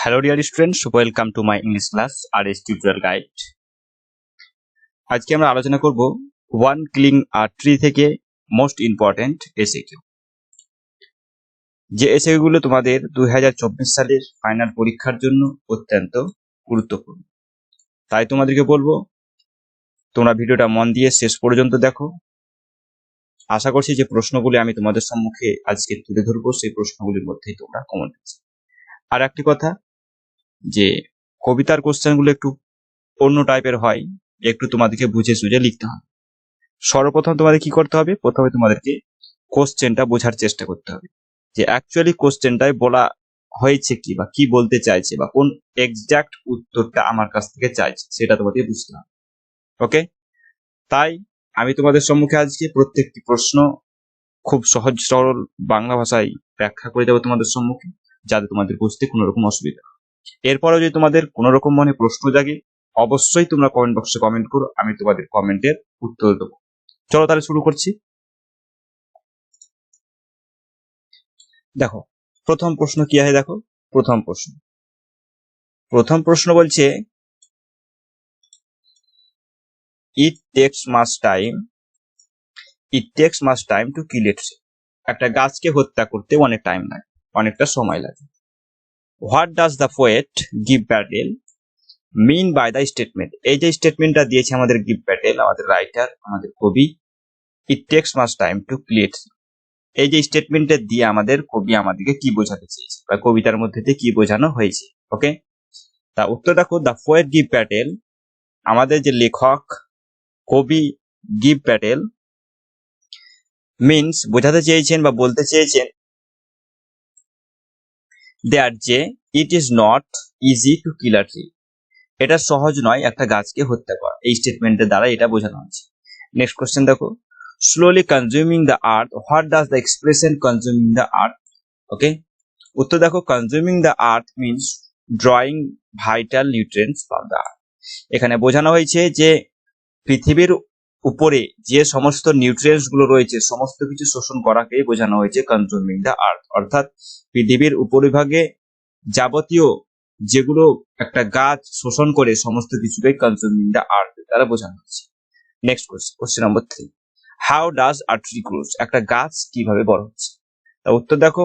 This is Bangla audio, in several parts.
Hello dear students, welcome to my English class H.S tutorial guide. আজকে আমরা আলোচনা করব ওয়ান কিলিং আ ট্রি থেকে মোস্ট ইম্পর্টেন্ট এসএকিউ। যে এসএকিউ গুলো তোমাদের 2024 সালের ফাইনাল পরীক্ষার জন্য অত্যন্ত গুরুত্বপূর্ণ। তাই তোমাদেরকে বলবো তোমরা ভিডিওটা মন দিয়ে শেষ পর্যন্ত দেখো। আশা করছি যে প্রশ্নগুলি আমি তোমাদের সম্মুখে আজকে তুলে ধরবো সেই প্রশ্নগুলির মধ্যেই তোমরা কমন পেয়েছো। আর একটি কথা, যে কবিতার কোশ্চেনগুলো একটু অন্য টাইপের হয়, একটু তোমাদেরকে বুঝে সুঝে লিখতে হবে। সর্বপ্রথম তোমাদের কি করতে হবে, প্রথমে তোমাদেরকে কোশ্চেনটা বোঝার চেষ্টা করতে হবে যে অ্যাকচুয়ালি কোশ্চেনটাই বলা হয়েছে কি বা কি বলতে চাইছে বা কোন এক্সাক্ট উত্তরটা আমার কাছ থেকে চাইছে সেটা তোমাদের বুঝতে হবে। ওকে, তাই আমি তোমাদের সম্মুখে আজকে প্রত্যেকটি প্রশ্ন খুব সহজ সরল বাংলা ভাষায় ব্যাখ্যা করে দেবো তোমাদের সম্মুখে, যাতে তোমাদের বুঝতে কোনো রকম অসুবিধা। এরপরেও যদি তোমাদের কোনো রকম মনে প্রশ্ন জাগে অবশ্যই তোমরা কমেন্ট বক্সে কমেন্ট করো, আমি তোমাদের কমেন্টের উত্তর দেবো। চলো তাহলে শুরু করছি। দেখো প্রথম প্রশ্ন কি আছে, দেখো প্রথম প্রশ্ন বলছে it takes much time to kill it. একটা গাছকে হত্যা করতে অনেক টাইম লাগে, অনেকটা সময় লাগে। What does the poet Gieve Patel mean by the statement? এই যে স্টেটমেন্টটা দিয়েছে আমাদের গিভ প্যাটেল, আমাদের রাইটার, আমাদের কবি, it takes much time to kill it, এই যে স্টেটমেন্টটা দিয়ে আমাদের কবি আমাদেরকে কি বোঝাতে চেয়েছে বা কবিতার মধ্যে দিয়ে কি বোঝানো হয়েছে। ওকে, তা উত্তর দেখো, দ্য পোয়েট গিভ প্যাটেল, আমাদের যে লেখক কবি গিভ প্যাটেল মিনস বোঝাতে চেয়েছেন বা বলতে চেয়েছেন দ্যাট যে it is not easy to kill a tree, এটা সহজ নয় একটা গাছকে হত্যা করা। এই স্টেটমেন্টের দ্বারা এটা বোঝানো হয়েছে। নেক্সট কোশ্চেন দেখো, slowly consuming the earth, what does the expression consuming the earth? Okay, উত্তর দেখো, consuming the earth means drawing vital nutrients from the earth. এখানে বোঝানো হয়েছে যে পৃথিবীর উপরে যে সমস্ত নিউট্রিয়েন্টস গুলো রয়েছে সমস্ত কিছু শোষণ করাকে বোঝানো হয়েছে কনজিউমিং দ্য আর্থ, অর্থাৎ পৃথিবীর উপরিভাগে যাবতীয় যেগুলো একটা গাছ শোষণ করে সমস্ত কিছুকে কনজিউমিং দ্য আর্থ দ্বারা বোঝানো হয়েছে। Next question number 3, how does a tree gross? একটা গাছ কিভাবে বড় হচ্ছে? তা উত্তর দেখো,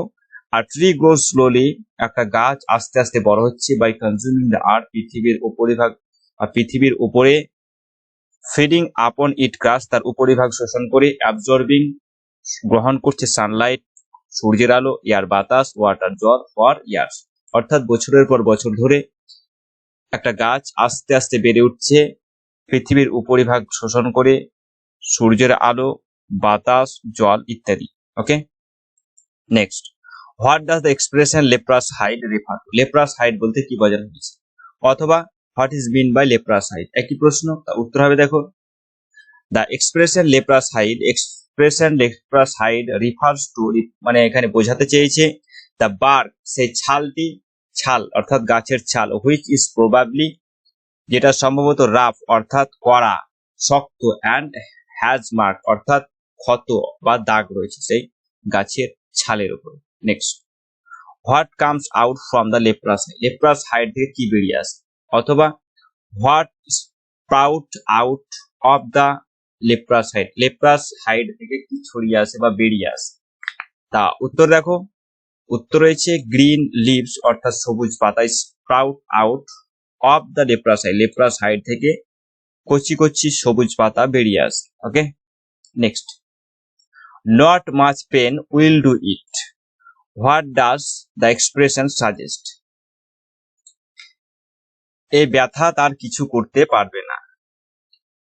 আ ট্রি গ্রোস স্লোলি, একটা গাছ আস্তে আস্তে বড় হচ্ছে বাই কনজিউমিং দ্য আর্থ, পৃথিবীর উপরিভাগ পৃথিবীর উপরে, ফিডিং আপন ইট গ্রাস, তার উপরিভাগ শোষণ করে, অ্যাবজর্বিং গ্রহণ করছে সানলাইট সূর্যের আলো, এয়ার বাতাস, ওয়াটার জল ফর ইয়ার্স, অর্থাৎ বছরের পর বছর ধরে একটা গাছ আস্তে আস্তে বেড়ে উঠছে পৃথিবীর উপরিভাগ শোষণ করে, সূর্যের আলো, বাতাস, জল ইত্যাদি। Okay, next, what does the expression leprous hide refer to? Leprous hide বলতে কি বোঝানো হয়েছে, অথবা what is mean by leprous hide? একই প্রশ্ন, উত্তর হবে দেখো, the expression leprous hide refers to, মানে এখানে বোঝাতে চেয়েছে দ্য বার্ক, সেই ছাল অর্থাৎ গাছের ছাল, হুইচ ইজ প্রবাবলি, যেটা সম্ভবত রাফ অর্থাৎ কড়া, শক্ত, অ্যান্ড হ্যাজ মার্ক অর্থাৎ ক্ষত বা দাগ রয়েছে সেই গাছের ছালের উপরে। Next, what comes out from the leprous hide থেকে কি বেরিয়ে আসে, অথবা what sprout out of the leprous hide থেকে কি ছড়িয়ে আসে বা বেরিয়ে আসে? তা উত্তর দেখো, উত্তর রয়েছে গ্রিন লিভস অর্থাৎ সবুজ পাতা, sprout out of the leprous hide থেকে কচি কচি সবুজ পাতা বেরিয়ে আসে। Okay, next, not much pain will do it, what does the expression suggest? এই ব্যথা তার কিছু করতে পারবে না,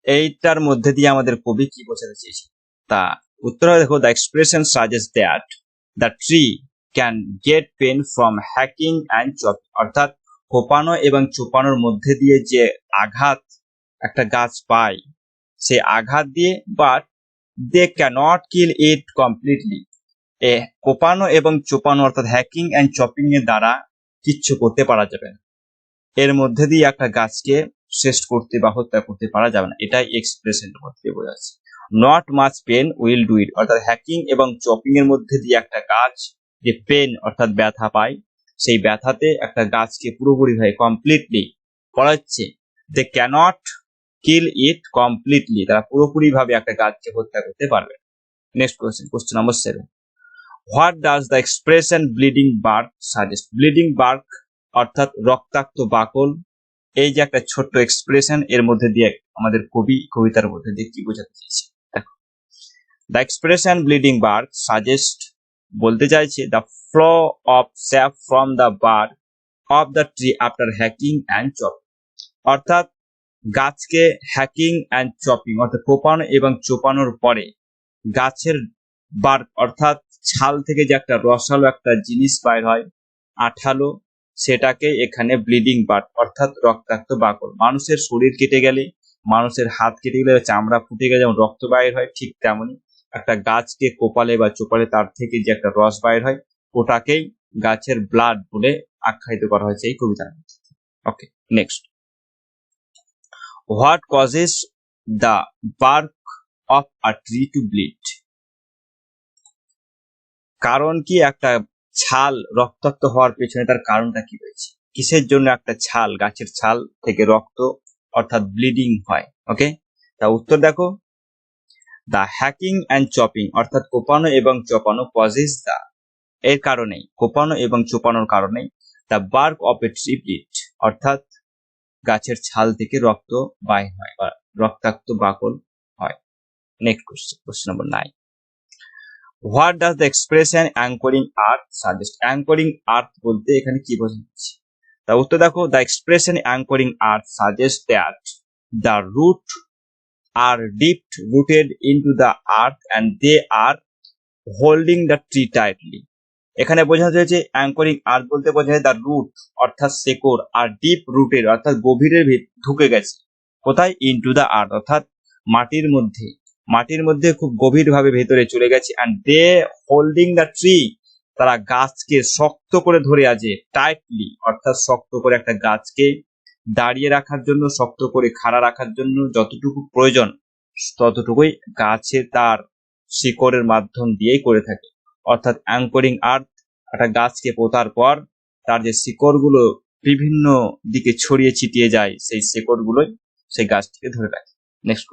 এইটার মধ্যে দিয়ে আমাদের কবি কি বোঝাতে চেয়েছে? তা উত্তর দেখো, the expression suggest that the tree can get pain from hacking and chopping, অর্থাৎ কোপানো এবং চোপানোর মধ্যে দিয়ে যে আঘাত একটা গাছ পায় সেই আঘাত দিয়ে, but they cannot kill it completely, কোপানো এবং চোপানো অর্থাৎ হ্যাকিং অ্যান্ড চপিং এর দ্বারা কিচ্ছু করতে পারা যাবে না, এর মধ্যে দিয়ে একটা গাছকে শেষ করতে বা হত্যা করতে পারা যাবে না, এটাই এক্সপ্রেশনের মধ্যে বোঝাচ্ছে। Not much pain will do it, অর্থাৎ হ্যাকিং এবং চপিং এর মধ্যে দিয়ে একটা গাছ যে পেন অর্থাৎ ব্যথা পায় সেই ব্যথাতে একটা গাছকে পুরোপুরিভাবে কমপ্লিটলি বলা হচ্ছে দে ক্যানট কিল ইট কমপ্লিটলি, তারা পুরোপুরিভাবে একটা গাছকে হত্যা করতে পারবে। Next question number 7, what does the expression bleeding bark suggest? Bleeding bark অর্থাৎ রক্তাক্ত বাকল, এই যে একটা ছোট্ট এক্সপ্রেশন, এর মধ্যে দিয়ে আমাদের কবিতার মধ্যে দিয়ে কি বোঝাতে চাইছে দেখো। The expression bleeding bark suggest বলতে চাইছে the flow of sap from the bark of the tree after hacking and chopping, অর্থাৎ গাছকে হ্যাকিং অ্যান্ড চপিং অর্থাৎ কোপানো এবং চোপানোর পরে গাছের বার্ক অর্থাৎ ছাল থেকে যে একটা রসালো একটা জিনিস বাইর হয় আঠালো, সেটাকে এখানে ব্লিডিং বার্ক অর্থাৎ রক্তাক্ত বাকল। মানুষের শরীর কেটে গেলে, মানুষের হাত কেটে গেলে, চামড়া ফুটে গেলে যেমন রক্ত বাইর হয়, ঠিক তেমনই একটা গাছকে কোপালে বা চোপালে তার থেকে যে একটা রস বাইর হয় ওটাকেই গাছের ব্লাড বলে আখ্যায়িত করা হয়েছে এই কবিতার মধ্যে। Okay, next, what causes the bark of a tree to bleed? কারণ কি একটা ছাল রক্তাক্ত হওয়ার পেছনে তার কারণটা কি রয়েছে? কিসের জন্য একটা ছাল, গাছের ছাল থেকে রক্ত অর্থাৎ ব্লিডিং হয়? ওকে, তা উত্তর দেখো, দ্য হ্যাকিং অ্যান্ড চপিং অর্থাৎ কোপানো এবং চপানো কজেস দ্য, এর কারণেই, কোপানো এবং চোপানোর কারণেই the bark of a tree bleed অর্থাৎ গাছের ছাল থেকে রক্ত বাইর হয় বা রক্তাক্ত বাকল হয়। Next question number 9, what does the expression anchoring earth suggest? Anchoring earth বলতে এখানে কি বোঝাচ্ছে? তা উত্তর দেখো, the expression anchoring earth suggest that the root are deep rooted into the earth and they are holding the tree tightly. এখানে বোঝাতে হয়েছে অ্যাঙ্করিং আর্থ বলতে বোঝায় দ্য রুট অর্থাৎ শেকড়, আর ডিপ রুটেড অর্থাৎ গভীরের ঢুকে গেছে কোথায়? ইনটু দ্য আর্থ অর্থাৎ মাটির মধ্যে, মাটির মধ্যে খুব গভীরভাবে ভেতরে চলে গেছে। And they holding the tree, তারা গাছকে শক্ত করে ধরে আছে টাইটলি অর্থাৎ শক্ত করে একটা গাছকে দাঁড়িয়ে রাখার জন্য, শক্ত করে খাড়া রাখার জন্য যতটুকু প্রয়োজন ততটুকুই গাছে তার শিকড়ের মাধ্যম দিয়েই করে থাকে। অর্থাৎ অ্যাঙ্করিং আর্থ একটা গাছকে পোতার পর তার যে শিকড়গুলো বিভিন্ন দিকে ছড়িয়ে ছিটিয়ে যায়, সেই শিকড়গুলোই সেই গাছটিকে ধরে রাখে। Next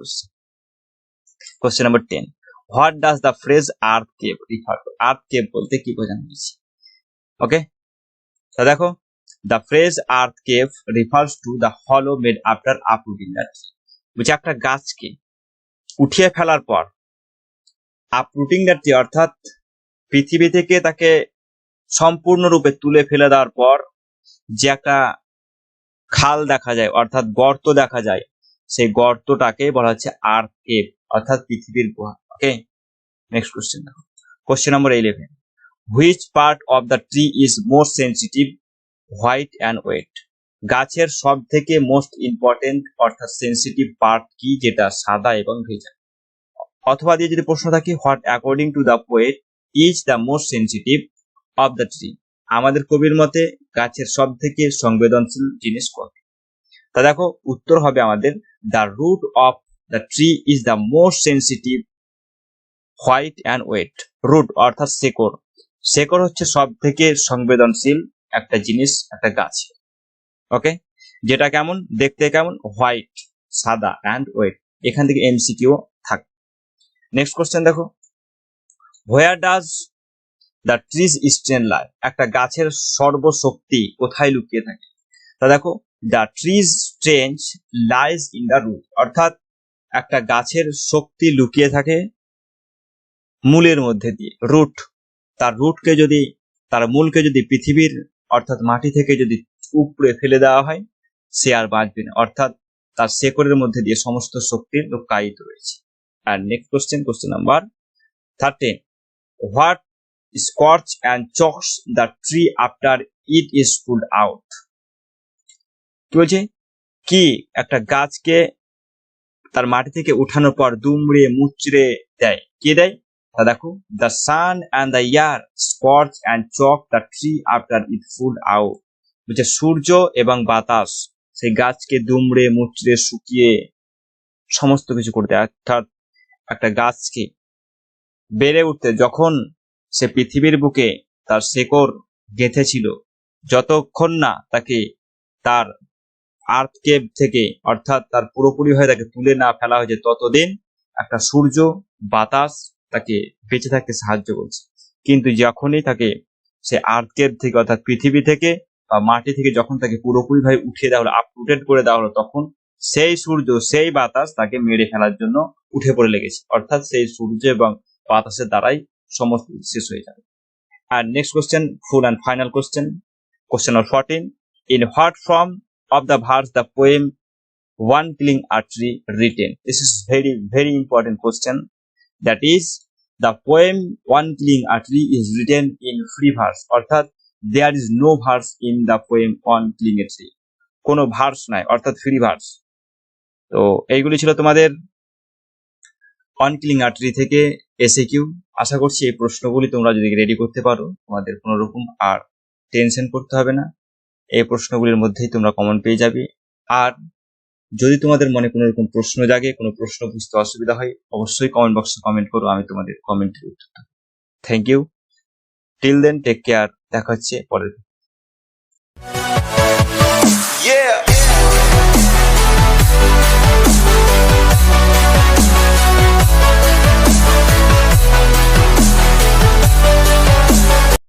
question number 10, what does the phrase earth cave refer to? Earth cave বলতে কি বোঝানো হয়েছে? ওকে, তা দেখো, the phrase earth cave refers to the hollow made after uprooting the tree, বলছে একটা গাছকে উঠিয়ে ফেলার পর, আপরুটিং দ্য ট্রি অর্থাৎ পৃথিবী থেকে তাকে সম্পূর্ণরূপে তুলে ফেলে দেওয়ার পর যে একটা খাল দেখা যায় অর্থাৎ গর্ত দেখা যায়, সেই গর্তটাকে বলা হচ্ছে আর্থ কেভ অর্থাৎ পৃথিবীর গুহা। ওকে, নেক্সট কোশ্চেন দেখো, question number 11, which part of the tree is most sensitive, white and wet? গাছের সব থেকে মোস্ট ইম্পর্টেন্ট অর্থাৎ সেন্সিটিভ পার্ট কি, যেটা সাদা এবং ভেজা? অথবা দিয়ে যদি প্রশ্ন থাকে, what according to the poet is the most sensitive of the tree? আমাদের কবির মতে গাছের সব থেকে সংবেদনশীল জিনিস কোনটি? তা দেখো, উত্তর হবে আমাদের the root of the tree is the most sensitive, white and wet. Root অর্থাৎ শেকড়, শেকড় হচ্ছে সব থেকে সংবেদনশীল একটা জিনিস একটা গাছ। ওকে, যেটা কেমন দেখতে, কেমন? হোয়াইট সাদা, অ্যান্ড ওয়েট, এখান থেকে এমসিকিউ থাকে। নেক্সট কোশ্চেন দেখো, where does the tree's strength lie? একটা গাছের সর্বশক্তি কোথায় লুকিয়ে থাকে? তা দেখো, the tree's strength lies in the root, অর্থাৎ একটা গাছের শক্তি লুকিয়ে থাকে মূলের মধ্যে দিয়ে। রুট, তার রুটকে যদি, তার মূলকে যদি পৃথিবীর অর্থাৎ মাটি থেকে যদি উপড়ে ফেলে দেওয়া হয়, সে আর বাঁচবে না, অর্থাৎ তার শেকড়ের মধ্যে দিয়ে সমস্ত শক্তি লুকায়িত রয়েছে। আর next question number 13, what scorch and chucks the tree after it is pulled out? কি বলছে, কি একটা গাছকে তার মাটি থেকে উঠানোর পর দুমড়ে মুচড়ে দেয়? কে দেয়? তা দেখো, the sun and the air scorch and chuck the tree after it pulled out. বলছে সূর্য এবং বাতাস সেই গাছকে দুমড়ে মুচড়ে শুকিয়ে সমস্ত কিছু করতে, অর্থাৎ একটা গাছকে বেড়ে উঠতে যখন সে পৃথিবীর বুকে তার শেকড় গেঁথেছিল, যতক্ষণ না তাকে তার আর্থ কেভ থেকে অর্থাৎ তার পুরোপুরি হয়ে তাকে তুলে না ফেলা হয়েছে ততদিন একটা সূর্য বাতাস তাকে বেঁচে থাকতে সাহায্য করছে। কিন্তু যখনই তাকে সে আর্থ কেভ থেকে অর্থাৎ পৃথিবী থেকে বা মাটি থেকে যখন তাকে পুরোপুরিভাবে উঠিয়ে দেওয়া হলো, আপটুডেট করে দেওয়া হলো, তখন সেই সূর্য সেই বাতাস তাকে মেরে ফেলার জন্য উঠে পড়ে লেগেছে। অর্থাৎ সেই সূর্য এবং বাতাসের দ্বারাই সমস্ত শেষ হয়ে যাবে। আর next question, full and final question, question number 14, in what form of the verse the poem one killing a tree written? This is very important question. That is, the poem one killing a tree is written in free verse, অর্থাৎ there is no verse in the poem one killing a tree, কোনো ভার্স নাই অর্থাৎ ফ্রি ভার্স। তো এইগুলি ছিল তোমাদের ওয়ান কিলিং আ ট্রি থেকে এসএকিউ। আশা করছি এই প্রশ্নগুলি তোমরা যদি রেডি করতে পারো তোমাদের কোনো রকম আর টেনশন করতে হবে না, এই প্রশ্নগুলির মধ্যেই তোমরা কমন পেয়ে যাবে। আর যদি তোমাদের মনে কোনো রকম প্রশ্ন জাগে, কোনো প্রশ্ন বুঝতে অসুবিধা হয়, অবশ্যই কমেন্ট বক্সে কমেন্ট করো, আমি তোমাদের কমেন্টের উত্তর দেব। Thank you, till then take care, দেখা হচ্ছে পরের।